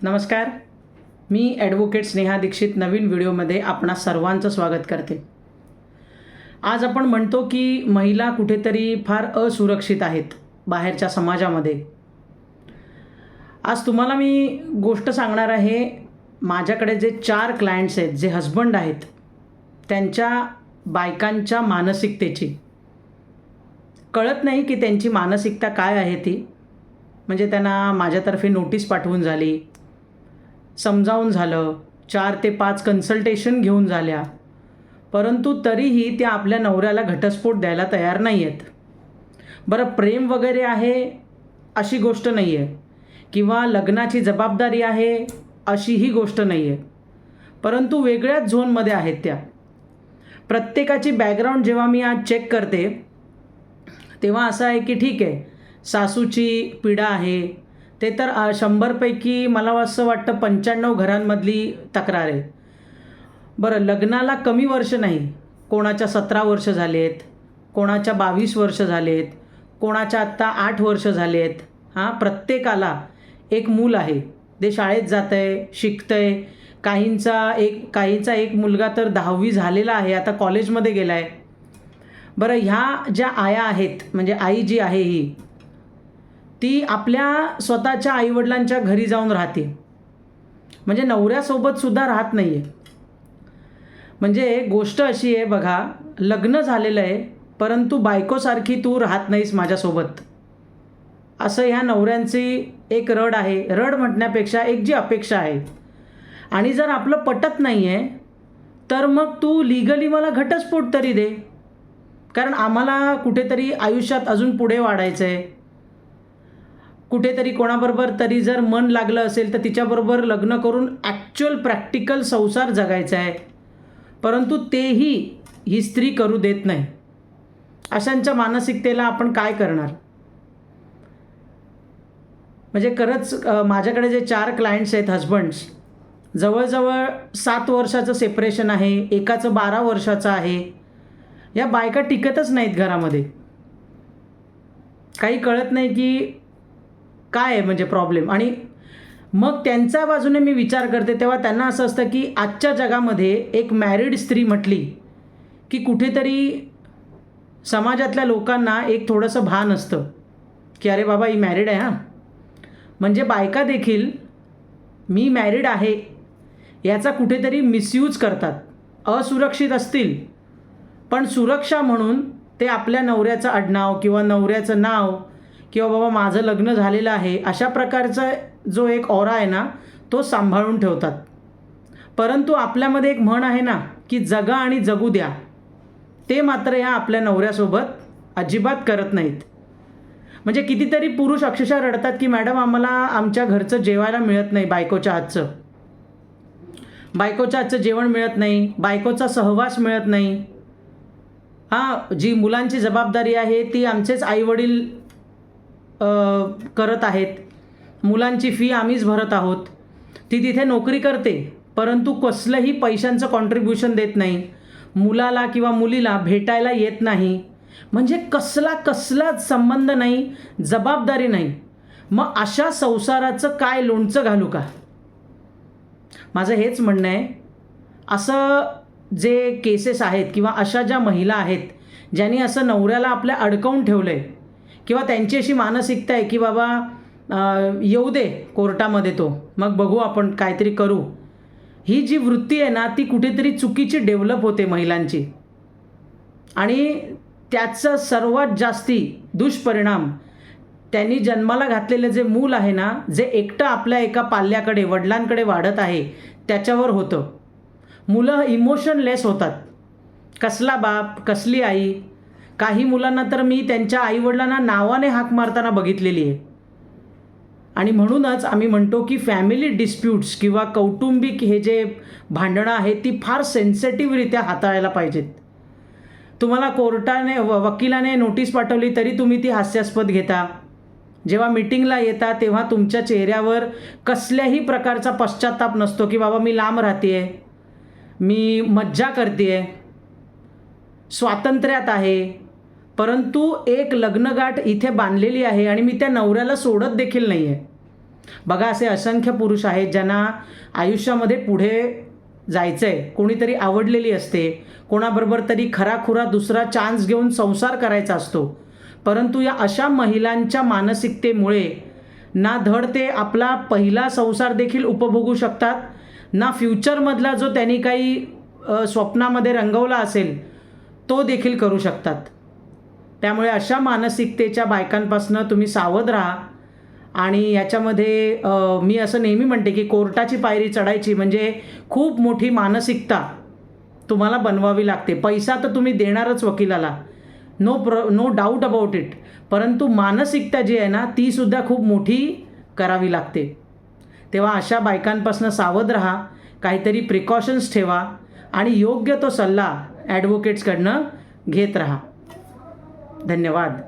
नमस्कार. मी ॲडव्होकेट स्नेहा दीक्षित नवीन व्हिडिओमध्ये आपणा सर्वांचं स्वागत करते. आज आपण म्हणतो की महिला कुठेतरी फार असुरक्षित आहेत बाहेरच्या समाजामध्ये. आज तुम्हाला मी गोष्ट सांगणार आहे. माझ्याकडे जे 4 क्लायंट्स आहेत, जे हजबंड आहेत, त्यांच्या बायकांच्या मानसिकतेची. कळत नाही की त्यांची मानसिकता काय आहे ती. म्हणजे त्यांना माझ्यातर्फे नोटीस पाठवून झाली, समजावून झालं, 4 ते 5 कन्सल्टेशन घेऊन झाल्या, परंतु तरीही त्या आपल्या नवऱ्याला घटस्फोट द्यायला तयार नाही आहेत. बरं, प्रेम वगैरे आहे अशी गोष्ट नाही आहे, किंवा लग्नाची जबाबदारी आहे अशीही गोष्ट नाही आहे, परंतु वेगळ्याच झोनमध्ये आहेत त्या. प्रत्येकाची बॅकग्राऊंड जेव्हा मी आज चेक करते तेव्हा असं आहे की ठीक आहे, सासूची पीडा आहे, ते तर 100पैकी मला असं वाटतं 95 घरांमधली तक्रार आहे. बरं, लग्नाला कमी वर्ष नाही, कोणाच्या 17 वर्ष झाले आहेत, कोणाच्या 22 वर्ष झाले आहेत, कोणाच्या आत्ता 8 वर्ष झाले आहेत. प्रत्येकाला एक मूल आहे, ते शाळेत जातं आहे, शिकतं आहे. काहींचा एक मुलगा तर 10वी झालेला आहे, आता कॉलेजमध्ये गेला आहे. बरं, ह्या ज्या आया आहेत, म्हणजे आई जी आहे ही, ती आपल्या स्वतःच्या आईवडिलांच्या घरी जाऊन राहते, म्हणजे नवऱ्यासोबतसुद्धा राहत नाही आहे. म्हणजे गोष्ट अशी आहे बघा, लग्न झालेलं आहे परंतु बायकोसारखी तू राहत नाहीस माझ्यासोबत, असं ह्या नवऱ्यांची एक रड आहे. रड म्हटण्यापेक्षा एक जी अपेक्षा आहे. आणि जर आपलं पटत नाही आहे तर मग तू लीगली मला घटस्फोट तरी दे, कारण आम्हाला कुठेतरी आयुष्यात अजून पुढे वाढायचं आहे. कुठेतरी कोणाबरोबर तरी जर मन लागलं असेल तर तिच्याबरोबर लग्न करून ॲक्च्युअल प्रॅक्टिकल संसार जगायचा आहे, परंतु तेही ही स्त्री करू देत नाही. अशांच्या मानसिकतेला आपण काय करणार? म्हणजे खरंच माझ्याकडे जे 4 क्लायंट्स आहेत हजबंड्स, जवळजवळ 7 वर्षाचं सेपरेशन आहे, एकाचं 12 वर्षाचं आहे. या बायका टिकतच नाहीत घरामध्ये. काही कळत नाही की काय आहे म्हणजे प्रॉब्लेम. आणि मग त्यांच्या बाजूने मी विचार करते तेव्हा त्यांना असं असतं की आजच्या जगामध्ये एक मॅरिड स्त्री म्हटली की कुठेतरी समाजातल्या लोकांना एक थोडंसं भान असतं की अरे बाबा, ही मॅरिड आहे. म्हणजे बायका देखील मी मॅरिड आहे याचा कुठेतरी मिसयूज करतात. असुरक्षित असतील पण सुरक्षा म्हणून ते आपल्या नवऱ्याचं आडनाव किंवा नवऱ्याचं नाव किंवा बाबा माझं लग्न झालेलं आहे अशा प्रकारचा जो एक ऑरा आहे ना, तो सांभाळून ठेवतात. परंतु आपल्यामध्ये एक म्हण आहे ना की जगा आणि जगू द्या, ते मात्र ह्या आपल्या नवऱ्यासोबत अजिबात करत नाहीत. म्हणजे कितीतरी पुरुष अक्षरशः रडतात की मॅडम, आम्हाला आमच्या घरचं जेवायला मिळत नाही, बायकोच्या हातचं जेवण मिळत नाही, बायकोचा सहवास मिळत नाही. जी मुलांची जबाबदारी आहे ती आमचेच आईवडील करत आहेत, मुलांची फी आम्हीच भरत आहोत. ती तिथे नोकरी करते परंतु कसलंही पैशांचं कॉन्ट्रीब्युशन देत नाही, मुलाला किंवा मुलीला भेटायला येत नाही. म्हणजे कसलाच संबंध नाही, जबाबदारी नाही. मग अशा संसाराचं काय लोणचं घालू का? माझं हेच म्हणणं आहे. असं जे केसेस आहेत किंवा अशा ज्या महिला आहेत ज्यांनी असं नवऱ्याला आपल्या अडकवून ठेवलं आहे, किंवा त्यांची अशी मानसिकता आहे की बाबा येऊ दे कोर्टामध्ये, तो मग बघू आपण काहीतरी करू. ही जी वृत्ती आहे ना, ती कुठेतरी चुकीची डेव्हलप होते महिलांची. आणि त्याचं सर्वात जास्ती दुष्परिणाम त्यांनी जन्माला घातलेलं जे मूल आहे ना, जे एकटं आपल्या एका पाल्याकडे वडिलांकडे वाढत आहे त्याच्यावर होतं. मुलं इमोशनलेस होतात. कसला बाप, कसली आई. काही मुलांना तर मी त्यांच्या आईवडिलांना नावाने हाक मारताना बघितलेली आहे. आणि म्हणूनच आम्ही म्हणतो की फॅमिली डिस्प्यूट्स किंवा कौटुंबिक हे जे भांडणं आहेत ती फार सेन्सिटिव्हरित्या हाताळायला पाहिजेत. तुम्हाला कोर्टाने वकिलाने नोटीस पाठवली तरी तुम्ही ती हास्यास्पद घेता. जेव्हा मीटिंगला येता तेव्हा तुमच्या चेहऱ्यावर कसल्याही प्रकारचा पश्चाताप नसतो की बाबा मी लांब राहते आहे, मी मज्जा करते आहे, स्वातंत्र्यात आहे. परंतु एक लग्नगाठ इथे बांधलेली आहे आणि मी त्या नवऱ्याला सोडत देखील नाही आहे. बघा, असे असंख्य पुरुष आहेत ज्यांना आयुष्यामध्ये पुढे जायचं आहे, कोणीतरी आवडलेली असते, कोणाबरोबर तरी खराखुरा दुसरा चान्स घेऊन संसार करायचा असतो, परंतु या अशा महिलांच्या मानसिकतेमुळे ना धड ते आपला पहिला संसार देखील उपभोगू शकतात, ना फ्युचरमधला जो त्यांनी काही स्वप्नामध्ये रंगवला असेल तो देखील करू शकतात. त्यामुळे अशा मानसिकतेच्या बायकांपासून तुम्ही सावध राहा. आणि याच्यामध्ये मी असं नेहमी म्हणते की कोर्टाची पायरी चढायची म्हणजे खूप मोठी मानसिकता तुम्हाला बनवावी लागते. पैसा तर तुम्ही देणारच वकिलाला, नो डाऊट अबाउट इट, परंतु मानसिकता जी आहे ना तीसुद्धा खूप मोठी करावी लागते. तेव्हा अशा बायकांपासून सावध राहा, काहीतरी प्रिकॉशन्स ठेवा आणि योग्य तो सल्ला ॲडव्होकेट्सकडनं घेत राहा. धन्यवाद.